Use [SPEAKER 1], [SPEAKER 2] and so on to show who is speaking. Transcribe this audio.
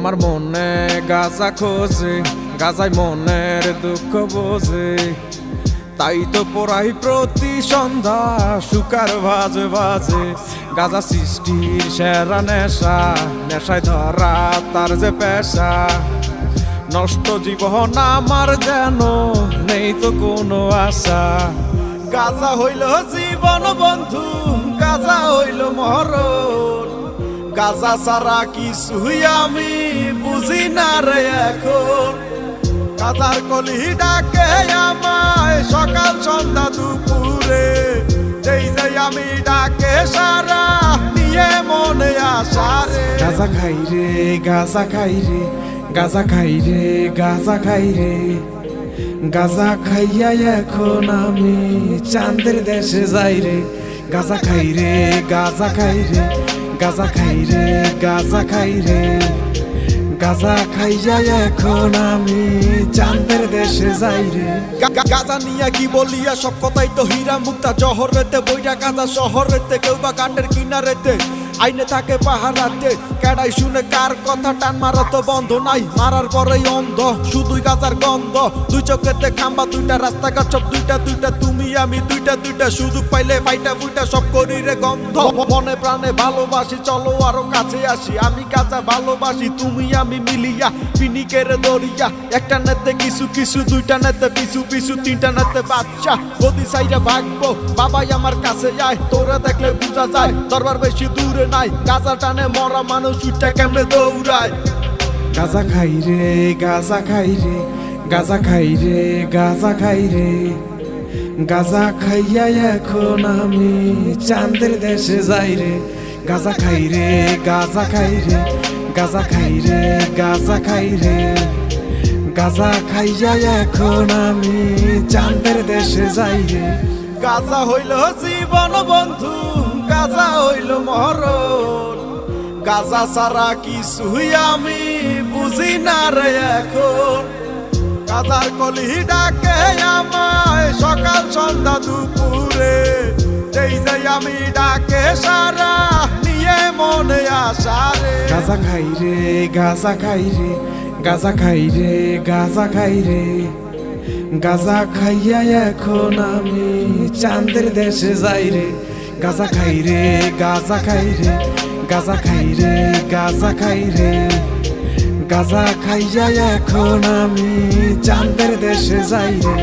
[SPEAKER 1] আমার মনে গাজা খোঁজে, গাজায় মনের দুঃখ বোঝে। তাই তো পড়াই প্রতি সন্ধ্যা সুকার বাজে বাজে। গাজা সৃষ্টির সেরা নেশা, নেশায় ধরা তার যে পেশা। নষ্ট জীবন আমার যেন নেই তো কোনো আশা। গাজা হইল জীবন বন্ধু, গাজা হইল মরণ। গাজা ছাড়া কিছুই আমি বুঝি না রে এখন। গাজার কলি ডাকে আমায় সকাল সন্ধ্যা দুপুরে। যেই যেই আমি ডাকে সারা নিয়ে মনে আসা রে। গাজা খাই রে, গাজা খাই রে, গাজা খাই রে, গাজা খাই রে। গাজা খাইয়া এখন আমি চাঁদের দেশে যাই রে। গাজা খাই রে, গাজা খাই রে, গাজা খাই রে, গাজা খাই রে। গাজা খাইয়া এখন আমি চাঁদের দেশে যাই রে। গাজা নিয়ে কি বলিয়া সব কথাই তো হীরা মুক্তা। জহরেতে বইটা গাজা শহরেতে, কেউ বা কাণ্ডের কিনারেতে আইনে থাকে পাহারাতে। কেডাই শুনে কার কথা, টান মারা তো বন্ধ নাই, মারার পরেই অন্ধ শুধুই গাজার গন্ধ। দুই চোখেতে খাম্বা দুইটা, রাস্তাঘাট সব দুইটা দুইটা। তুমি আমি দুইটা দুইটা, সুযোগ পাইলে ফাইটা ফুইটা সব করি রে গন্ধ। মনে প্রাণে ভালোবাসি, চলো আরো কাছে আসি। আমি গাজা ভালোবাসি, তুমি আমি মিলিয়া পিনিকের দরিয়া। একটা নেতে কিছু কিছু, দুইটা নেতে পিছু পিছু, তিনটা নেতে বাচ্চা। গদি সাইডে ভাগবো, বাবাই আমার কাছে যায়। তোরা দেখলে বুঝা যায় দরবার বেশি দূরে নাই। গাজা টানে মরা মানুষ উঠে কেমনে দৌড়ায়। গাজা খাই রে, গাজা খাই রে, গাজা খাই রে, গাজা খাই রে। গাজা খাইয়া এখন আমি চাঁদের দেশে যাই রে। গাজা খাই রে, গাজা খাই রে, গাজা খাই রে, গাজা খাই রে। গাজা খাইয়া এখন আমি চাঁদের দেশে যাই রে। গাজা হইল জীবন বন্ধু, গাজা হইল মরণ। গাজা ছাড়া কিছুই আমি বুঝি না রে এখন। গাজার কলি ডাকে আমায় সকাল সন্ধ্যা দুপুরে। যেই যেই আমি ডাকে সারা নিয়ে মনে আসা রে। গাজা খাই রে, গাজা খাই রে, গাজা খাই রে, গাজা খাই রে। গাজা খাইয়া এখন আমি চাঁদের দেশে যাই রে। গাজা খাই রে, গাজা খাই রে, গাজা খাই রে, গাজা খাই রে। গাজা খাইয়া এখন আমি চাঁদের দেশে যাই রে।